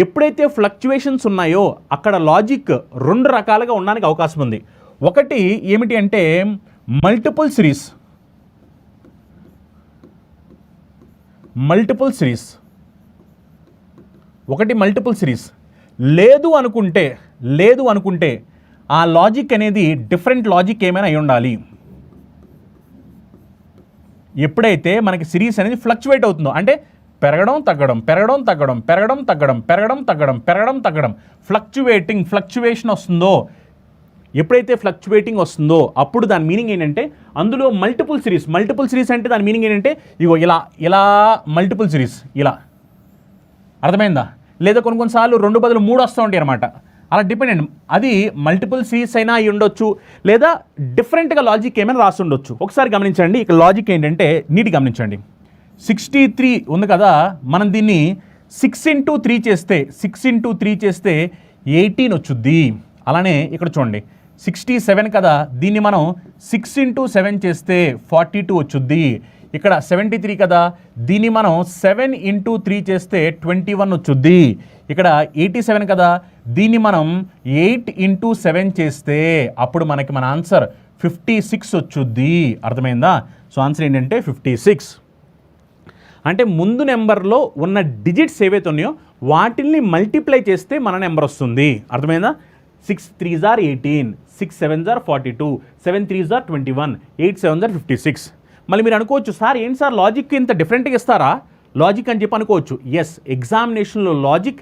ఎప్పుడైతే ఫ్లక్చువేషన్స్ ఉన్నాయో అక్కడ లాజిక్ 2 రకాలుగా ఉండడానికి అవకాశం ఉంది. ఒకటి ఏమిటి అంటే మల్టిపుల్ సిరీస్. ఒకటి మల్టిపుల్ సిరీస్. లేదు అనుకుంటే ఆ లాజిక్ అనేది డిఫరెంట్ లాజిక్ ఏమైనా అయి ఉండాలి. ఎప్పుడైతే మనకి సిరీస్ అనేది ఫ్లక్చువేట్ అవుతుందో అంటే పెరగడం తగ్గడం ఫ్లక్చువేషన్ వస్తుందో, ఎప్పుడైతే ఫ్లక్చువేటింగ్ వస్తుందో అప్పుడు దాని మీనింగ్ ఏంటంటే అందులో మల్టిపుల్ సిరీస్ అంటే దాని మీనింగ్ ఏంటంటే ఇగో ఇలా మల్టిపుల్ సిరీస్ ఇలా. అర్థమైందా? లేదా కొన్నిసార్లు 2 బదులు 3 వస్తూ ఉంటాయి అనమాట. అలా డిపెండెంట్. అది మల్టిపుల్ సిరీస్ అయినా అయి ఉండొచ్చు, లేదా డిఫరెంట్గా లాజిక్ ఏమైనా రాసి ఉండొచ్చు. ఒకసారి గమనించండి, ఇక్కడ లాజిక్ ఏంటంటే నీట్ గమనించండి. 63 ఉంది కదా, మనం దీన్ని 6 × 3 చేస్తే 18 వచ్చుద్ది. అలానే ఇక్కడ చూడండి, 67 కదా, దీన్ని మనం 6 × 7 చేస్తే 42 వచ్చుద్ది. ఇక్కడ 73 కదా, దీన్ని మనం 7 × 3 చేస్తే 21 వచ్చుద్ది. ఇక్కడ 87 కదా, దీన్ని మనం 8 × 7 చేస్తే అప్పుడు మనకి మన ఆన్సర్ 56 వచ్చుద్ది. అర్థమైందా? సో ఆన్సర్ ఏంటంటే 56. అంటే ముందు నెంబర్లో ఉన్న డిజిట్స్ ఏవైతే ఉన్నాయో వాటిల్ని మల్టిప్లై చేస్తే మన నెంబర్ వస్తుంది. అర్థమైందా? 6 3s are 18, 6 7s are 42, 7 3s are 21, 8 7s are 56. మళ్ళీ మీరు అనుకోవచ్చు, సార్ ఏంటి సార్ లాజిక్ ఇంత డిఫరెంట్గా ఇస్తారా లాజిక్ అని చెప్పి అనుకోవచ్చు. ఎస్, ఎగ్జామినేషన్లో లాజిక్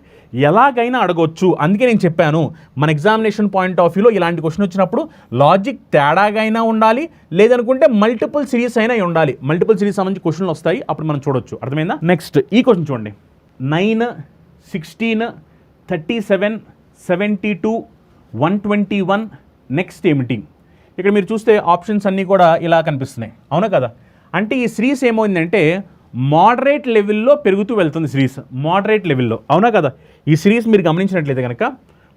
ఎలాగైనా అడగవచ్చు. అందుకే నేను చెప్పాను, మన ఎగ్జామినేషన్ పాయింట్ ఆఫ్ వ్యూలో ఇలాంటి క్వశ్చన్ వచ్చినప్పుడు లాజిక్ తేడాగైనా ఉండాలి, లేదనుకుంటే మల్టిపుల్ సిరీస్ అయినా ఉండాలి. మల్టిపుల్ సిరీస్ సంబంధించి క్వశ్చన్లు వస్తాయి, అప్పుడు మనం చూడొచ్చు. అర్థమైందా? నెక్స్ట్ ఈ క్వశ్చన్ చూడండి. 9, 16, 37, 72, 121. నెక్స్ట్ ఏమిటి? ఇక్కడ మీరు చూస్తే ఆప్షన్స్ అన్నీ కూడా ఇలా కనిపిస్తున్నాయి. అవునా కదా? అంటే ఈ సిరీస్ ఏమైందంటే మోడరేట్ లెవెల్లో పెరుగుతూ వెళ్తుంది. సిరీస్ మోడరేట్ లెవెల్లో. అవునా కదా? ఈ సిరీస్ మీరు గమనించినట్లయితే కనుక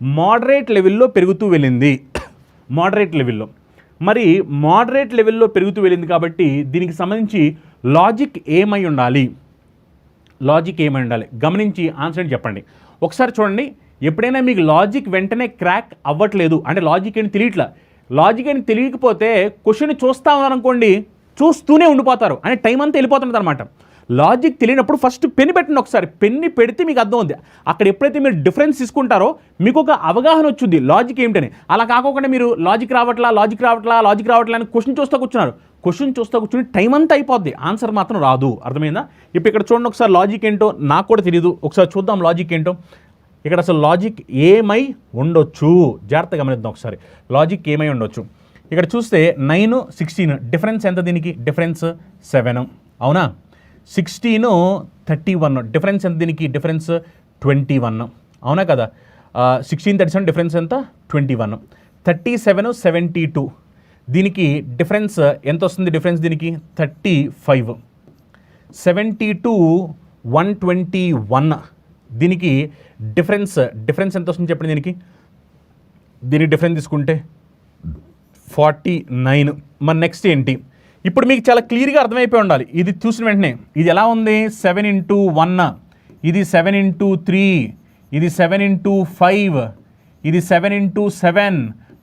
మోడరేట్ లెవెల్లో పెరుగుతూ వెళ్ళింది. మరి మోడరేట్ లెవెల్లో పెరుగుతూ వెళ్ళింది కాబట్టి దీనికి సంబంధించి లాజిక్ ఏమై ఉండాలి? గమనించి ఆన్సర్ చెప్పండి. ఒకసారి చూడండి, ఎప్పుడైనా మీకు లాజిక్ వెంటనే క్రాక్ అవ్వట్లేదు అంటే లాజిక్ ఏంటి తెలియకపోతే క్వశ్చన్ చూస్తామనుకోండి, చూస్తూనే ఉండిపోతారు అంటే టైం అంతా వెళ్ళిపోతుంది అనమాట. లాజిక్ తెలియనప్పుడు ఫస్ట్ పెన్ పెట్టండి. ఒకసారి పెన్ని పెడితే మీకు అర్థం ఉంది. అక్కడ ఎప్పుడైతే మీరు డిఫరెన్స్ తీసుకుంటారో మీకు ఒక అవగాహన వచ్చింది లాజిక్ ఏమిటని. అలా కాకుండా మీరు లాజిక్ రావట్లా అని క్వశ్చన్ చూస్తూ కూర్చుని టైం అంతా అయిపోద్ది, ఆన్సర్ మాత్రం రాదు. అర్థమైందా? ఇప్పుడు ఇక్కడ చూడండి, ఒకసారి లాజిక్ ఏంటో నాకు కూడా తెలియదు, ఒకసారి చూద్దాం లాజిక్ ఏంటో. ఇక్కడ అసలు లాజిక్ ఏమై ఉండొచ్చు జాగ్రత్తగా గమనిద్దాం. ఒకసారి లాజిక్ ఏమై ఉండొచ్చు. ఇక్కడ చూస్తే 9, 16 డిఫరెన్స్ ఎంత? దీనికి డిఫరెన్స్ 7. అవునా? 16, 31 డిఫరెన్స్ ఎంత? దీనికి డిఫరెన్స్ 21. అవునా కదా? 16, 37 డిఫరెన్స్ ఎంత? 21. 37, 72 దీనికి డిఫరెన్స్ ఎంత వస్తుంది? డిఫరెన్స్ దీనికి 35. 72, 121 దీనికి డిఫరెన్స్ ఎంత వస్తుంది చెప్పండి? దీనికి డిఫరెన్స్ తీసుకుంటే 49. మన నెక్స్ట్ ఏంటి? ఇప్పుడు మీకు చాలా క్లియర్గా అర్థమైపోయి ఉండాలి. ఇది చూసిన వెంటనే ఇది ఎలా ఉంది, 7 into 1, ఇది 7 into 3, ఇది 7 into 5, ఇది 7 into 7.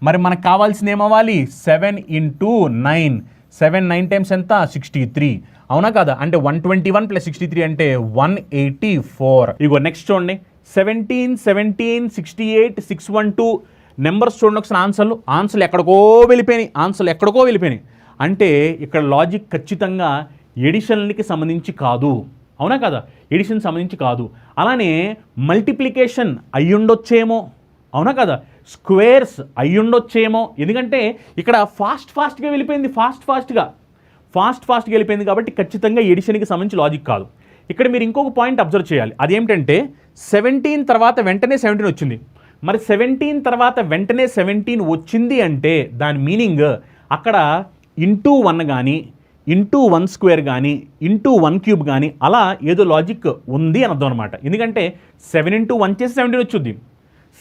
మరి మనకు కావాల్సింది ఏమవ్వాలి, 7 into 9. 7 9 టైమ్స్ ఎంత, 63. అవునా కదా, అంటే 121 + 63 అంటే 184. ఇగో నెక్స్ట్ చూడండి, 17 17 68 612 నెంబర్స్ చూడండి ఒకసారి. ఆన్సర్లు ఎక్కడికో వెళ్ళిపోయినాయి. అంటే ఇక్కడ లాజిక్ ఖచ్చితంగా ఎడిషన్కి సంబంధించి కాదు. అవునా కదా, ఎడిషన్ సంబంధించి కాదు. అలానే మల్టిప్లికేషన్ అయ్యుండొచ్చేమో. అవునా కదా, స్క్వేర్స్ అయ్యుండొచ్చేమో. ఎందుకంటే ఇక్కడ ఫాస్ట్గా వెళ్ళిపోయింది, ఫాస్ట్గా వెళ్ళిపోయింది కాబట్టి ఖచ్చితంగా ఎడిషన్కి సంబంధించి లాజిక్ కాదు. ఇక్కడ మీరు ఇంకొక పాయింట్ అబ్జర్వ్ చేయాలి. అదేమిటంటే 17 తర్వాత వెంటనే 17 వచ్చింది. మరి 17 తర్వాత వెంటనే 17 వచ్చింది అంటే దాని మీనింగ్ అక్కడ ఇంటూ 1 కానీ, ఇంటూ 1 స్క్వేర్ కానీ, ఇంటూ 1 క్యూబ్ కానీ అలా ఏదో లాజిక్ ఉంది అని అర్థం అనమాట. ఎందుకంటే 7 into 1 చేసి 17 వచ్చుద్ది,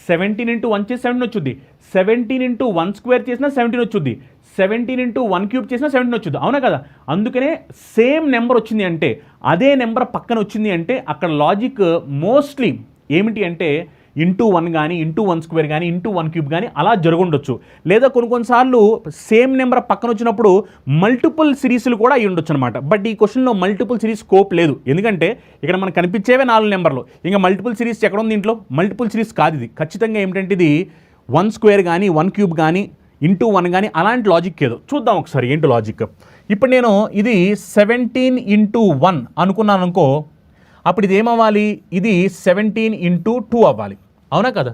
17 into 1 చేసి 17 వచ్చుద్ది, 17 into 1 స్క్వేర్ చేసినా 17 వచ్చుద్ది, 17 into 1 క్యూబ్ చేసినా 17 వచ్చుద్ది. అవునా కదా, అందుకనే సేమ్ నెంబర్ వచ్చింది అంటే, అదే నెంబర్ పక్కన వచ్చింది అంటే అక్కడ లాజిక్ మోస్ట్లీ ఏమిటి అంటే ఇంటూ 1 కానీ, ఇంటూ 1 స్క్వేర్ కానీ, ఇంటూ 1 క్యూబ్ కానీ అలా జరుగుండొచ్చు. లేదా కొన్నిసార్లు సేమ్ నెంబర్ పక్కన వచ్చినప్పుడు మల్టిపుల్ సిరీస్లు కూడా అయ్యి ఉండొచ్చు అనమాట. బట్ ఈ క్వశ్చన్లో మల్టిపుల్ సిరీస్ స్కోప్ లేదు. ఎందుకంటే ఇక్కడ మనకు కనిపించేవే 4 నెంబర్లు. ఇంకా మల్టిపుల్ సిరీస్ ఎక్కడ ఉంది, దీంట్లో మల్టిపుల్ సిరీస్ కాదు. ఇది ఖచ్చితంగా ఏమిటంటే ఇది 1 స్క్వేర్ కానీ, 1 క్యూబ్ కానీ, ఇంటూ 1 కానీ అలాంటి లాజిక్ ఏదో చూద్దాం ఒకసారి ఏంటో లాజిక్. ఇప్పుడు నేను ఇది 17 into 1 అనుకున్నాను అనుకో, అప్పుడు ఇది ఏమవ్వాలి, ఇది 17 into 2 అవ్వాలి. అవునా కదా,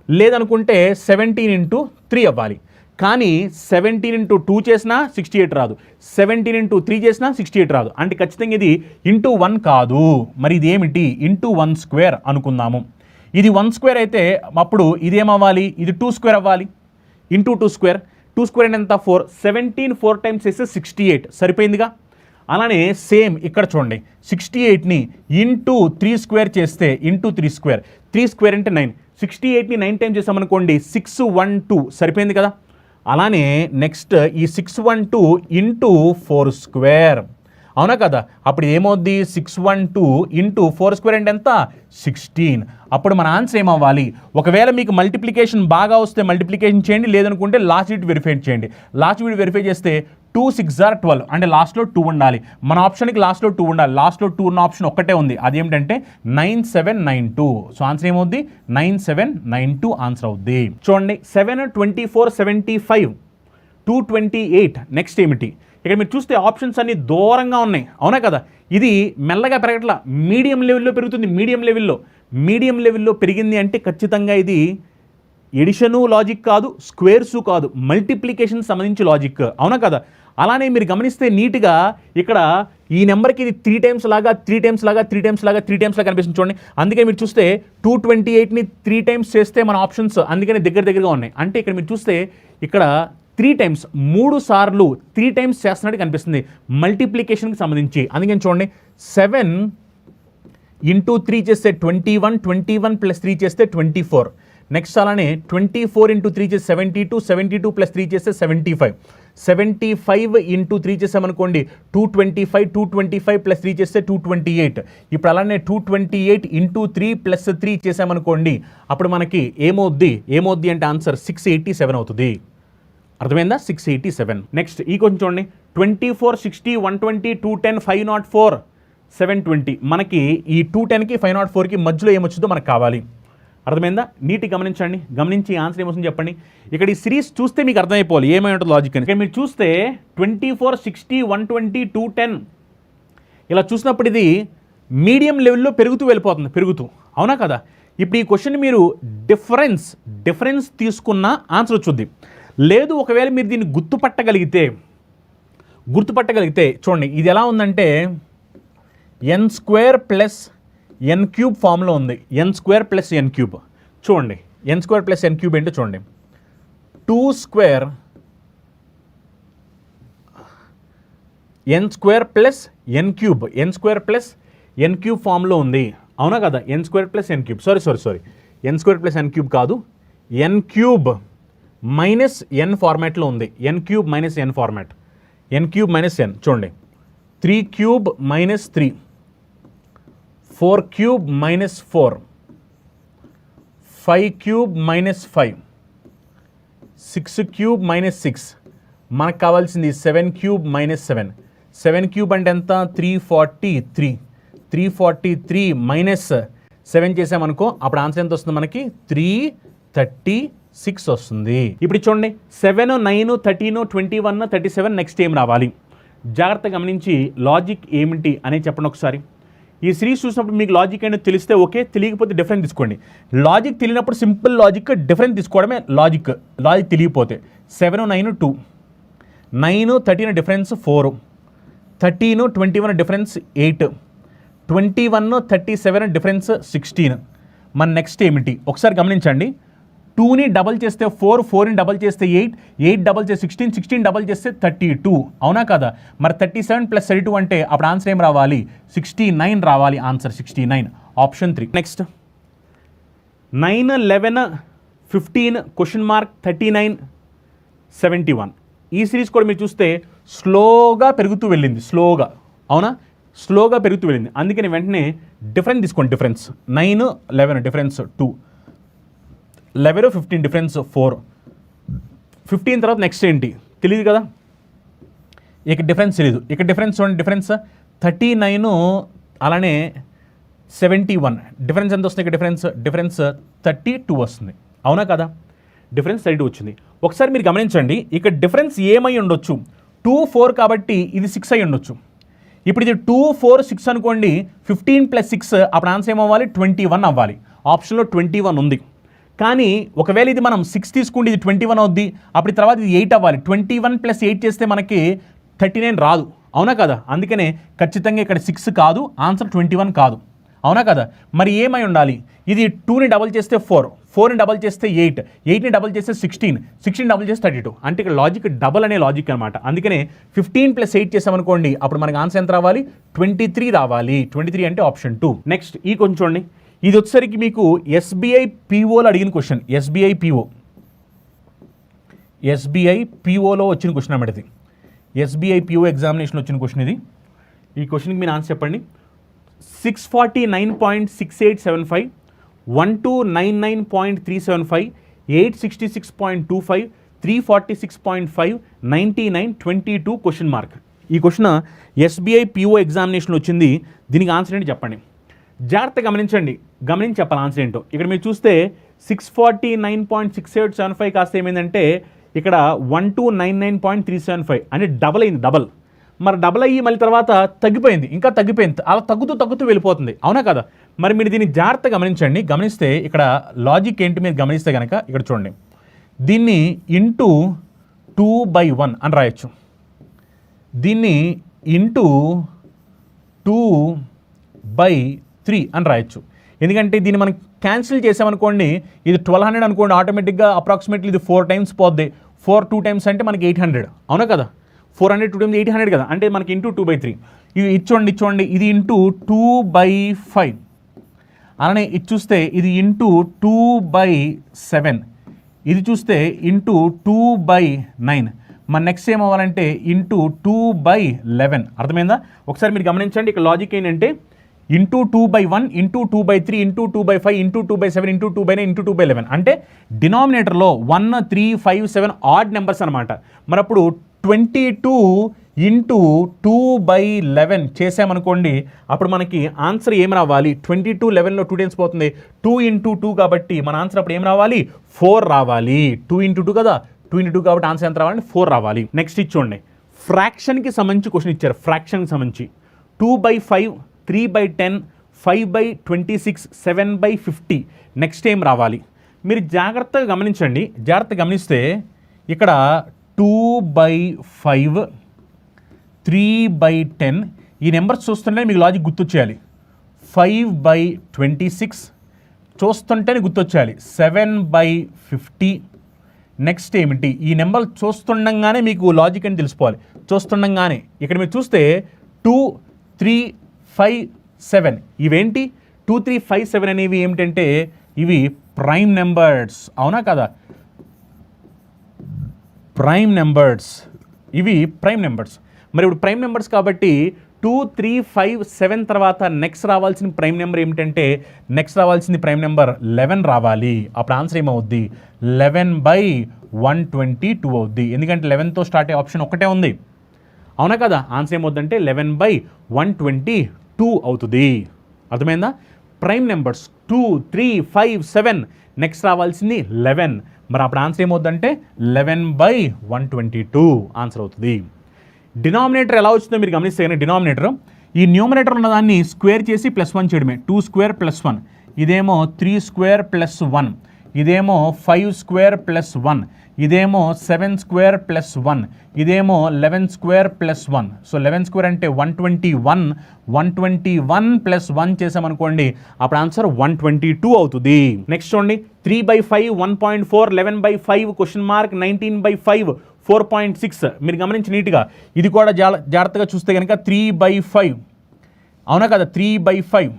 లేదనుకుంటే 17 into 3 అవ్వాలి. కానీ 17 into 2 చేసినా 68 రాదు, 17 into 3 చేసినా 68 రాదు. అంటే ఖచ్చితంగా ఇది ఇంటూ 1 కాదు. మరి ఇది ఏమిటి, ఇంటూ 1 స్క్వేర్ అనుకుందాము. ఇది 1 స్క్వేర్ అయితే అప్పుడు ఇది ఏమవ్వాలి, ఇది 2 స్క్వేర్ అవ్వాలి. ఇంటూ 2 స్క్వేర్, 2 స్క్వేర్ అంటే ఎంత, 4. 17 4 టైమ్స్ చేస్తే 68 సరిపోయిందిగా. అలానే సేమ్ ఇక్కడ చూడండి, 68ని ఇంటూ 3 స్క్వేర్ చేస్తే ఇంటూ 3 స్క్వేర్, 3 స్క్వేర్ అంటే 9. 68ని 9 టైమ్స్ చేసామనుకోండి 612 సరిపోయింది కదా. అలానే నెక్స్ట్ ఈ 612 ఇంటూ 4 స్క్వేర్. అవునా కదా, అప్పుడు ఏమవుద్ది, 612 ఇంటూ 4 స్క్వేర్ అంటే ఎంత, 16. అప్పుడు మన ఆన్సర్ ఏమవ్వాలి, ఒకవేళ మీకు మల్టిప్లికేషన్ బాగా వస్తే మల్టిప్లికేషన్ చేయండి, లేదనుకుంటే లాస్ట్ బిట్ వెరిఫై చేయండి. లాస్ట్ బిట్ వెరిఫై చేస్తే 2 6 are 12 అంటే లాస్ట్లో 2 ఉండాలి. మన ఆప్షన్కి లాస్ట్లో 2 ఉండాలి. లాస్ట్లో 2 ఉన్న ఆప్షన్ ఒక్కటే ఉంది, అదేమిటంటే 9792. సో ఆన్సర్ ఏమవుద్ది, 9792 ఆన్సర్ అవుద్ది. చూడండి 7 24 75 228. నెక్స్ట్ ఏమిటి, ఇక్కడ మీరు చూస్తే ఆప్షన్స్ అన్ని దూరంగా ఉన్నాయి. అవునా కదా, ఇది మెల్లగా పెరగట్లా, మీడియం లెవెల్లో పెరుగుతుంది. మీడియం లెవెల్లో పెరిగింది అంటే ఖచ్చితంగా ఇది ఎడిషను లాజిక్ కాదు, స్క్వేర్సు కాదు, మల్టిప్లికేషన్ సంబంధించి లాజిక్. అవునా కదా, అలానే మీరు గమనిస్తే నీట్గా ఇక్కడ ఈ నెంబర్కి ఇది 3 టైమ్స్ లాగా కనిపిస్తుంది చూడండి. అందుకే మీరు చూస్తే 228ని 3 టైమ్స్ చేస్తే మన ఆప్షన్స్ అందుకని దగ్గరగా ఉన్నాయి. అంటే ఇక్కడ మీరు చూస్తే ఇక్కడ 3 టైమ్స్ 3 సార్లు 3 టైమ్స్ చేస్తున్నట్టు కనిపిస్తుంది మల్టిప్లికేషన్కి సంబంధించి. అందుకని చూడండి 7 into 3 చేస్తే 21, 21 + 3 చేస్తే 24. నెక్స్ట్ అలానే 24 into 3 చేస్తే 72, 72 + 3 చేస్తే 75, 75 into 3 చేసామనుకోండి 225, 225 + 3 చేస్తే 228. ఇప్పుడు అలానే 228 into 3 + 3 చేసామనుకోండి అప్పుడు మనకి ఏమవుద్ది అంటే ఆన్సర్ 687 అవుతుంది. అర్థమైందా, 687. నెక్స్ట్ ఈ కొంచెం చూడండి, 24 60 120 210 504 720. మనకి ఈ 210కి 504కి మధ్యలో ఏమొచ్చిందో మనకు కావాలి. అర్థమైందా, నీట్గా గమనించి ఆన్సర్ ఏమొస్తుందో చెప్పండి. ఇక్కడ ఈ సిరీస్ చూస్తే మీకు అర్థమైపోవాలి ఏమై ఉంటుంది లాజిక్ అని. ఇక్కడ మీరు చూస్తే 24 60 120 210 ఇలా చూసినప్పుడు ఇది మీడియం లెవెల్లో పెరుగుతూ వెళ్ళిపోతుంది. అవునా కదా, ఇప్పుడు ఈ క్వశ్చన్ మీరు డిఫరెన్స్ తీసుకున్న ఆన్సర్ వచ్చుద్ది. లేదు ఒకవేళ మీరు దీన్ని గుర్తుపట్టగలిగితే చూడండి ఇది ఎలా ఉందంటే n² + n³ ఫామ్లో ఉంది. n² + n³ చూడండి, n² + n³ ఏంటో చూడండి. 2² n² + n³ n² ఫామ్లో ఉంది. అవునా కదా, n² + n³ sorry n² + n³ కాదు, n³ - n ఫార్మాట్లో ఉంది. n³ - n format. N cube minus n చూడండి, 3 cube minus 3, 4 cube minus 4, 5 cube minus 5, 6 cube minus 6, మనకు కావాల్సింది 7 క్యూబ్ మైనస్ 7. 7 క్యూబ్ అంటే ఎంత? 343. 343 మైనస్ 7 చేసామనుకో అప్పుడు ఆన్సర్ ఎంత వస్తుంది మనకి? 336 వస్తుంది. ఇప్పుడు చూడండి 7, 9, 13, 21, 37 నెక్స్ట్ ఏం రావాలి? జాగ్రత్తగా గమనించి లాజిక్ ఏమిటి అనేది చెప్పండి ఒకసారి. ఈ సిరీస్ చూసినప్పుడు మీకు లాజిక్ ఏంటో తెలిస్తే ఓకే, తెలియకపోతే డిఫరెంట్ తీసుకోండి. లాజిక్ తెలియనప్పుడు సింపుల్ లాజిక్, డిఫరెంట్ తీసుకోవడమే లాజిక్. లాజిక్ తెలియకపోతే 7, 9, 2, 9, 13 డిఫరెన్స్ 4, 13, 21 డిఫరెన్స్ 8, 21, 37 డిఫరెన్స్ 16. మన నెక్స్ట్ ఏమిటి ఒకసారి గమనించండి. 2ని డబల్ చేస్తే 4, 4ని డబల్ చేస్తే 8, 8 డబల్ చేస్తే 16, 16 డబల్ చేస్తే 32. అవునా కదా? మరి 37 ప్లస్ 32 అంటే అప్పుడు ఆన్సర్ ఏం రావాలి? 69 రావాలి. Answer 69, option 3. Next 9, 11, 15, question mark 39, 71. ఈ సిరీస్ కూడా మీరు చూస్తే స్లోగా పెరుగుతూ వెళ్ళింది. స్లోగా, అవునా? స్లోగా పెరుగుతూ వెళ్ళింది. అందుకని వెంటనే డిఫరెన్స్ తీసుకోండి. Difference 9, 11 difference 2, 11, 15 difference 4. 15 తర్వాత నెక్స్ట్ ఏంటి తెలియదు కదా, ఇక డిఫరెన్స్ తెలియదు. ఇక డిఫరెన్స్ చూడండి, డిఫరెన్స్ 39 అలానే 71 డిఫరెన్స్ ఎంత వస్తుంది? ఇక డిఫరెన్స్ 32 వస్తుంది. అవునా కదా? డిఫరెన్స్ 32 వచ్చింది. ఒకసారి మీరు గమనించండి, ఇక డిఫరెన్స్ ఏమై ఉండొచ్చు? 2, 4 కాబట్టి ఇది 6 అయి ఉండొచ్చు. ఇప్పుడు ఇది 2, 4, 6 అనుకోండి. 15 ప్లస్ 6 అప్పుడు ఆన్సర్ ఏమవ్వాలి? 21 అవ్వాలి. ఆప్షన్లో 21 ఉంది. కానీ ఒకవేళ ఇది మనం 6 తీసుకుంటే ఇది 21 అవుద్ది. అప్పుడు తర్వాత ఇది 8 అవ్వాలి. 21 ప్లస్ 8 చేస్తే మనకి 39 రాదు. అవునా కదా? అందుకనే ఖచ్చితంగా ఇక్కడ 6 కాదు, ఆన్సర్ 21 కాదు. అవునా కదా? మరి ఏమై ఉండాలి? ఇది 2ని డబల్ చేస్తే 4, 4ని డబల్ చేస్తే 8, 8ని డబల్ చేస్తే 16, 16 డబల్ చేస్తే 32. అంటే ఇక్కడ లాజిక్ డబల్ అనే లాజిక్ అనమాట. అందుకనే 15 ప్లస్ 8 చేసామనుకోండి అప్పుడు మనకి ఆన్సర్ ఎంత రావాలి? 23 రావాలి. 23 అంటే ఆప్షన్ 2. నెక్స్ట్ ఈ కొంచెం చూడండి, ఇది వచ్చేసరికి మీకు ఎస్బీఐ పీఓలో అడిగిన క్వశ్చన్. ఎస్బీఐ పీఓలో వచ్చిన క్వశ్చన్ అన్నమాట ఇది. ఎస్బీఐ పీఓ ఎగ్జామినేషన్ వచ్చిన క్వశ్చన్ ఇది. ఈ క్వశ్చన్కి మీరు ఆన్సర్ చెప్పండి. 649.6875, 1299.375, 866.25, 346.5, 99, 22 క్వశ్చన్ మార్క్. ఈ క్వశ్చన్ ఎస్బీఐ పీఓ ఎగ్జామినేషన్ వచ్చింది. దీనికి ఆన్సర్ ఏంటి చెప్పండి. జాగ్రత్త గమనించి చెప్పాలి ఆన్సర్ ఏంటో. ఇక్కడ మీరు చూస్తే 649.6875 కాస్త ఏమైందంటే ఇక్కడ 1299.375 అంటే డబల్ అయింది. మరి డబల్ అయ్యి మళ్ళీ తర్వాత తగ్గిపోయింది, ఇంకా తగ్గిపోయింది. అలా తగ్గుతూ వెళ్ళిపోతుంది. అవునా కదా? మరి మీరు దీన్ని జాగ్రత్త గమనిస్తే ఇక్కడ లాజిక్ ఏంటి మీరు గమనిస్తే కనుక ఇక్కడ చూడండి, దీన్ని ఇంటూ 2/1 అని రాయొచ్చు, దీన్ని ఇంటూ 2/3 అని రాయొచ్చు. ఎందుకంటే దీన్ని మనం క్యాన్సిల్ చేసామనుకోండి, ఇది 1200 అనుకోండి, ఆటోమేటిక్గా అప్రాక్సిమేట్లీ ఇది 4 టైమ్స్ పోద్ది. 4 2 టైమ్స్ అంటే మనకి 800. అవునా కదా? 400 2 టైమ్స్ 800 కదా, అంటే మనకి ఇంటూ 2/3. ఇది ఇచ్చోండి, ఇది ఇంటూ 2/5. అలానే ఇది చూస్తే ఇది ఇంటూ 2/7, ఇది చూస్తే ఇంటూ 2/9. మన నెక్స్ట్ ఏమవ్వాలంటే ఇంటూ 2/11. అర్థమైందా? ఒకసారి మీరు గమనించండి, ఇక్కడ లాజిక్ ఏంటంటే into 2/1, into 2/3, into 2/5, into 2/7, into 2/9, into 2/11. అంటే డినామినేటర్లో 1, 3, 5, 7 ఆడ్ నెంబర్స్ అనమాట. మరి అప్పుడు 22 ఇంటూ 2/11 చేసామనుకోండి, అప్పుడు మనకి ఆన్సర్ ఏం రావాలి? 22 11లో 2 టైమ్స్ పోతుంది, 2 ఇంటూ 2 కాబట్టి మన ఆన్సర్ అప్పుడు ఏం రావాలి? 4 రావాలి. 2 ఇంటూ 2 కదా, 2 ఇంటూ 2 కాబట్టి ఆన్సర్ ఎంత రావాలంటే 4 రావాలి. నెక్స్ట్ ఇచ్చోండి, ఫ్రాక్షన్కి సంబంధించి క్వశ్చన్ ఇచ్చారు. ఫ్రాక్షన్కి సంబంధించి 2/5, 3/10, 5/26, 7/50 నెక్స్ట్ ఏం రావాలి? మీరు జాగ్రత్తగా గమనిస్తే ఇక్కడ 2/5, 3/10 ఈ నెంబర్స్ చూస్తుంటే మీకు లాజిక్ గుర్తొచ్చేయాలి. 5/26 చూస్తుంటేనే గుర్తొచ్చేయాలి. 7/50 నెక్స్ట్ ఏమిటి? ఈ నెంబర్ చూస్తుండగానే మీకు లాజిక్ అని తెలిసిపోవాలి. చూస్తుండగానే ఇక్కడ మీరు చూస్తే 2, 3, 5, 7 ఇవేంటి? 2, 3, 5, 7 అనేవి ఏమిటంటే ఇవి ప్రైమ్ నెంబర్స్. అవునా కదా? ప్రైమ్ నెంబర్స్ ఇవి ప్రైమ్ నెంబర్స్. మరి ఇప్పుడు ప్రైమ్ నెంబర్స్ కాబట్టి 2, 3, 5, 7 తర్వాత నెక్స్ట్ రావాల్సిన ప్రైమ్ నెంబర్ ఏమిటంటే నెక్స్ట్ రావాల్సింది ప్రైమ్ నెంబర్ 11 రావాలి. అప్పుడు ఆన్సర్ ఏమవుద్ది 11/122 అవుద్ది. ఎందుకంటే 11తో స్టార్ట్ అయ్యే ఆప్షన్ ఒకటే ఉంది, అవునా కదా? ఆన్సర్ ఏమవుద్దంటే 11/122 అవుతుంది. అర్థమైందా? ప్రైమ్ నెంబర్స్ 2, 3, 5, 7 నెక్స్ట్ రావాల్సింది 11. మరి అప్పుడు ఆన్సర్ ఏమవుద్దంటే 11/122 ఆన్సర్ అవుతుంది. డినామినేటర్ ఎలా వచ్చిందో మీరు గమనిస్తే కానీ డినామినేటర్ ఈ న్యూమరేటర్ ఉన్నదాన్ని స్క్వేర్ చేసి +1 చేయడమే. 2 స్క్వేర్ +1, ఇదేమో 3 స్క్వేర్ +1, ఇదేమో 5 స్క్వేర్ +1, ఇదేమో 7 స్క్వేర్ +1, ఇదేమో 11 స్క్వేర్ +1. సో 11 స్క్వేర్ అంటే 121, 121 +1 చేసామనుకోండి అప్పుడు ఆన్సర్ 122 అవుతుంది. నెక్స్ట్ చూడండి 3/5 1.4, 11/5 19/5 4.6. మీరు గమనించి నీట్గా ఇది కూడా జాగ్రత్తగా చూస్తే కనుక 3/5, అవునా కదా? 3/5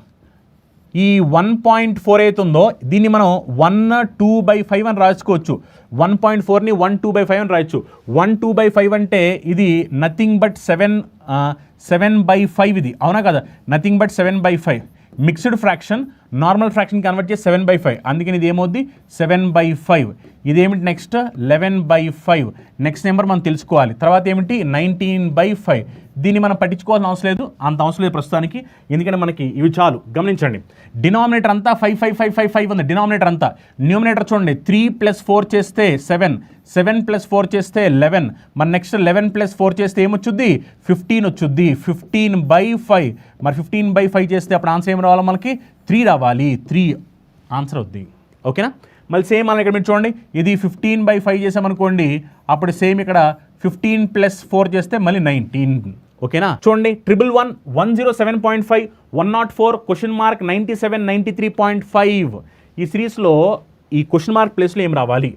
ఈ 1.4 అవుతుందో దీన్ని మనం 1/2/5 అని రాసుకోవచ్చు. 1.4ని 1/2/5 అని రాయొచ్చు. 1/2/5 అంటే ఇది నథింగ్ బట్ 7/5 ఇది, అవునా కదా? Nothing but 7/5. Mixed fraction normal fraction convert చేసి 7/5, అందుకని ఇది ఏమవుద్ది 7/5. ఇదేమిటి నెక్స్ట్ 11/5. నెక్స్ట్ నెంబర్ మనం తెలుసుకోవాలి. తర్వాత ఏమిటి 19/5. దీన్ని మనం పట్టించుకోవాల్సిన అవసరం లేదు, అంత అవసరం లేదు ప్రస్తుతానికి, ఎందుకంటే మనకి ఇవి చాలు. గమనించండి డినామినేటర్ అంతా 5 ఉంది. డినామినేటర్ అంతా న్యూమినేటర్ చూడండి 3 + 4 చేస్తే 7, 7 + 4 చేస్తే 11, మరి నెక్స్ట్ 11 + 4 చేస్తే ఏమొచ్చుద్ది 15 వచ్చుద్ది. 15/5. మరి 15/5 చేస్తే అప్పుడు ఆన్సర్ ఏం రావాలి మనకి 3 రావాలి. 3 ఆన్సర్ అవుద్ది. ఓకేనా? మళ్ళీ సేమ్ మనం ఇక్కడ మీరు చూడండి ఇది 15/5 చేసామనుకోండి అప్పుడు సేమ్ ఇక్కడ 15 + 4 చేస్తే మళ్ళీ 19. ఓకేనా? చూడండి 111 107.5 104 97 93.5 ఈ సిరీస్లో ఈ క్వశ్చన్ మార్క్ ప్లేస్లో ఏం రావాలి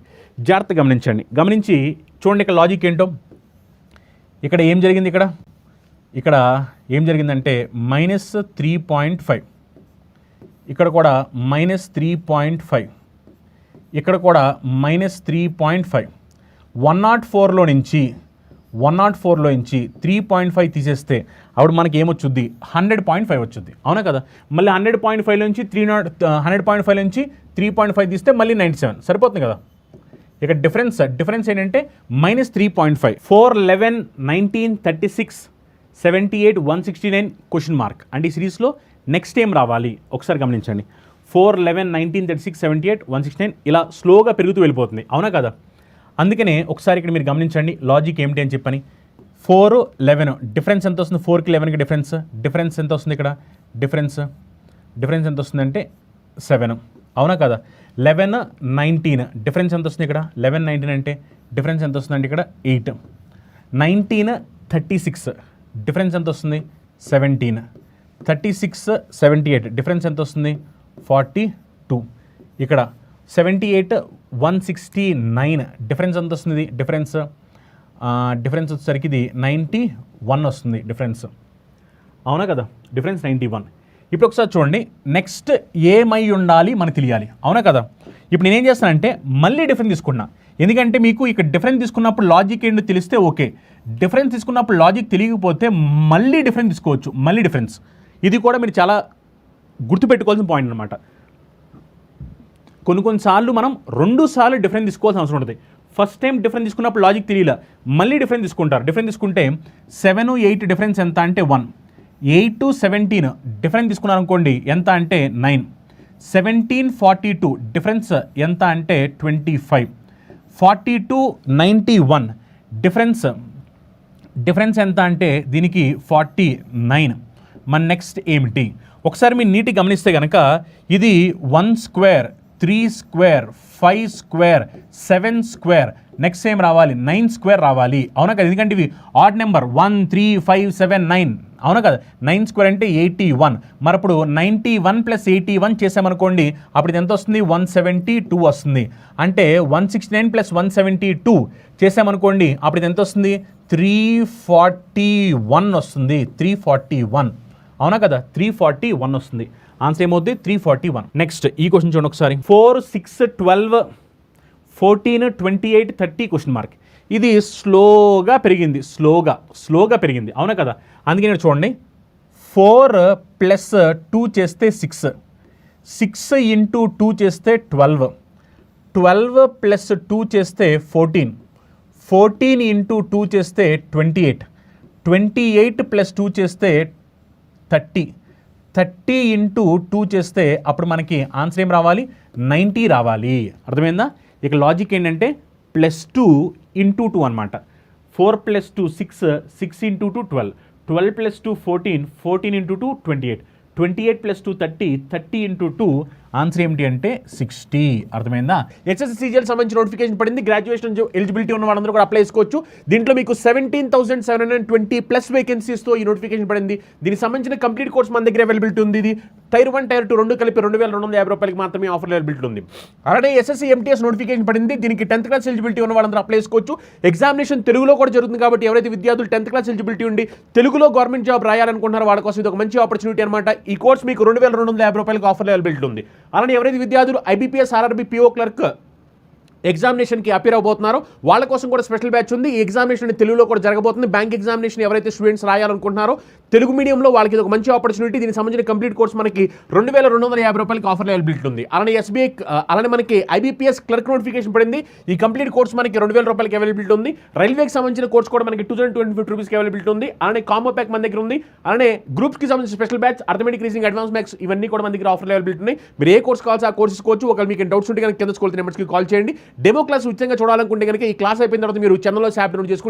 జాగ్రత్త గమనించండి. గమనించి చూడండి ఇక్కడ లాజిక్ ఏంటో. ఇక్కడ ఏం జరిగింది, ఇక్కడ ఏం జరిగిందంటే -3.5, ఇక్కడ కూడా -3.5, ఇక్కడ కూడా -3.5. 104లో నుంచి 3.5 తీసేస్తే అప్పుడు మనకి ఏమొచ్చుద్ది 100.5 వచ్చుద్ది, అవునా కదా? మళ్ళీ 100.5 నుంచి 100.5 నుంచి 3.5 తీస్తే మళ్ళీ 97 సరిపోతుంది కదా? ఇక్కడ డిఫరెన్స్ ఏంటంటే -3.5. 4, 11, 19, 36, 78, 169 క్వశ్చన్ మార్క్. అంటే ఈ సిరీస్లో నెక్స్ట్ ఏం రావాలి ఒకసారి గమనించండి. 4, 11, 19, 36, 78, 169 ఇలా స్లోగా పెరుగుతూ వెళ్ళిపోతుంది, అవునా కదా? అందుకనే ఒకసారి ఇక్కడ మీరు గమనించండి లాజిక్ ఏమిటి అని చెప్పని. 4, 11 డిఫరెన్స్ ఎంత వస్తుంది? 4కి 11కి డిఫరెన్స్ ఎంత వస్తుంది? ఇక్కడ డిఫరెన్స్ ఎంత వస్తుందంటే 7, అవునా కదా? 11, 19 డిఫరెన్స్ ఎంత వస్తుంది? ఇక్కడ 11, 19 అంటే డిఫరెన్స్ ఎంత వస్తుందంటే ఇక్కడ 8. 19, 36 డిఫరెన్స్ ఎంత వస్తుంది? 17. 36, 78 డిఫరెన్స్ ఎంత వస్తుంది? 42. ఇక్కడ 78, 169 డిఫరెన్స్ ఎంత వస్తుంది? డిఫరెన్స్ వచ్చేసరికి ఇది 91 వస్తుంది డిఫరెన్స్, అవునా కదా? డిఫరెన్స్ 91. ఇప్పుడు ఒకసారి చూడండి నెక్స్ట్ ఏమై ఉండాలి మనకు తెలియాలి, అవునా కదా? ఇప్పుడు నేనేం చేస్తానంటే మళ్ళీ డిఫరెన్స్ తీసుకున్నా, ఎందుకంటే మీకు ఇక్కడ డిఫరెన్స్ తీసుకున్నప్పుడు లాజిక్ ఏంటో తెలిస్తే ఓకే. డిఫరెన్స్ తీసుకున్నప్పుడు లాజిక్ తెలియకపోతే మళ్ళీ డిఫరెన్స్ తీసుకోవచ్చు. మళ్ళీ డిఫరెన్స్ ఇది కూడా మీరు చాలా గుర్తుపెట్టుకోవాల్సిన పాయింట్ అనమాట. కొన్నిసార్లు మనం 2 సార్లు డిఫరెన్స్ తీసుకోవాల్సిన అవసరం ఉంటుంది. ఫస్ట్ టైం డిఫరెన్స్ తీసుకున్నప్పుడు లాజిక్ తెలియలా, మళ్ళీ డిఫరెన్స్ తీసుకుంటారు. డిఫరెన్స్ తీసుకుంటే 7, 8 డిఫరెన్స్ ఎంత అంటే 1. 8, 17 డిఫరెన్స్ తీసుకున్నారనుకోండి ఎంత అంటే 9. 17, 42 డిఫరెన్స్ ఎంత అంటే 25. 42, 91 డిఫరెన్స్ ఎంత అంటే దీనికి 49. మన నెక్స్ట్ ఏమిటి ఒకసారి మీరు నీట్గా గమనిస్తే కనుక ఇది 1 square, 3 square, 5 square, 7 square, next ఏం రావాలి 9 స్క్వేర్ రావాలి, అవునా కదా? ఎందుకంటే ఇవి ఆడ్ నెంబర్ 1, 3, 5, 7, 9, అవునా కదా? 9 స్క్వేర్ అంటే 81. మరి అప్పుడు 91 + 81 చేసామనుకోండి అప్పుడు ఇది ఎంత వస్తుంది? 172 వస్తుంది. అంటే 169 + 172 చేసామనుకోండి అప్పుడు ఇది ఎంత వస్తుంది? 341 వస్తుంది. 341, అవునా కదా? 341 వస్తుంది. ఆన్సర్ ఏమవుతుంది? 341. నెక్స్ట్ ఈ క్వశ్చన్ చూడండి ఒకసారి. 4, 6, 12, 14, 28, 30 క్వశ్చన్ మార్క్. ఇది స్లోగా పెరిగింది అవునా కదా. అందుకని ఇక్కడ చూడండి 4 ప్లస్ 2 చేస్తే 6 ఇంటూ 2 చేస్తే 12 ప్లస్ 2 చేస్తే 14 ఇంటూ 2 చేస్తే 28 ప్లస్ 2 చేస్తే 30 ఇంటూ 2 చేస్తే అప్పుడు మనకి ఆన్సర్ ఏం రావాలి 90 రావాలి. అర్థమైందా? ఇక లాజిక్ ఏంటంటే +2 ఇంటూ 2 అనమాట. 4 plus 2 6 into 2 12 plus 2 14 into 2 28 plus 2 30 into 2 answer ఏమిటి అంటే 60. అర్థమైందా? ఎస్ఎస్సీజీఎల్ సంబంధించిన నోటిఫికేషన్ పడింది. గ్రాడ్యుయేషన్ ఎలిజిబిలిటీ ఉన్న వాళ్ళందరూ కూడా అప్లై చేసుకోవచ్చు. దీంట్లో మీకు 17,720 ప్లస్ వేకెన్సీస్తో ఈ నోటిఫికేషన్ పడింది. దీనికి సంబంధించిన కంప్లీట్ కోర్స్ మన దగ్గర అవైలబిలిటీ ఉంది. ఇది టైర్ 1 టైర్ 2 రెండు కలిపి 2,250 రూపాయలకి మాత్రమే ఆఫర్ అవైలబిలిటీ ఉంది. అలానే ఎస్ఎస్సీ ఎంటీఎస్ నోటిఫికేషన్ పడింది. దీనికి 10th క్లాస్ ఎలిజిబిలిటీ ఉన్న వాళ్ళందరూ అప్లై చేసుకోవచ్చు. ఎగ్జామినేషన్ తెలుగులో కూడా జరుగుతుంది కాబట్టి ఎవరైతే విద్యార్థులు 10th క్లాస్ ఎలిజిబిలిటీ ఉండి తెలుగులో గవర్నమెంట్ జాబ్ రాయాలనుకుంటున్నారో వాళ్ళ కోసం ఇది ఒక మంచి ఆపర్చునిటీ అనమాట. ఈ కోర్స్ మీకు 2,250 రూపాయలకి ఆఫర్ అవైలబిలిటీ ఉంది. అలానే ఎవరైతే విద్యార్థులు ఐబీపీఎస్ ఆర్ఆర్బీ పీఓ క్లర్క్ ఎగ్జామినేషన్కి అపీర్ అవబోతున్నారో వాళ్ళ కోసం కూడా స్పెషల్ బ్యాచ్ ఉంది. ఈ ఎగ్జామినేషన్ తెలుగులో కూడా జరగబోతుంది. బ్యాంక్ ఎగ్జామినేషన్ ఎవరైతే స్టూడెంట్స్ రాయాలనుకుంటున్నారో తెలుగు మీడియంలో వాళ్ళకి ఇది ఒక మంచి ఆపర్చునిటీ. దీనికి సంబంధించిన కంప్లీట్ కోర్స్ మనకి 2,250 రూపాయలకి ఆఫర్ అవైలబిలిటీ ఉంది. అలానే ఎస్బీఐ అలానే మనకి ఐబీపీఎస్ క్లర్క్ నోటిఫికేషన్ పడింది. ఈ కంప్లీట్ కోర్స్ మనకి 2,000 రూపాయలకి అవైలబిలిటీ ఉంది. రైల్వేకి సంబంధించిన కోర్స్ కూడా మనకి 2,250 రూపీస్కి అవైలబిలిటీ ఉంది. అలానే కాంబో ప్యాక్ మన దగ్గర ఉంది. అలానే గ్రూప్స్కి సంబంధించిన special batch arithmetic reasoning advance maths ఇవన్నీ కూడా మన దగ్గర ఆఫర్ అవైలబిలిటీ ఉన్నాయి. మీరు ఏ కోర్స్ కావాల్సి ఆ కోర్స్ తీసుకోవచ్చు. ఒకవేళ మీకు డౌట్స్ ఉంటే కనుక కింద స్కూల్ నెంబర్స్కి కాల్ చేయండి. డెమో క్లాస్ ఉచితంగా చూడాలనుకుంటే కనుక ఈ క్లాస్ అయిపోయిన తర్వాత మీరు ఛానల్లో యాప్ డౌన్లోడ్ చేసుకుంటే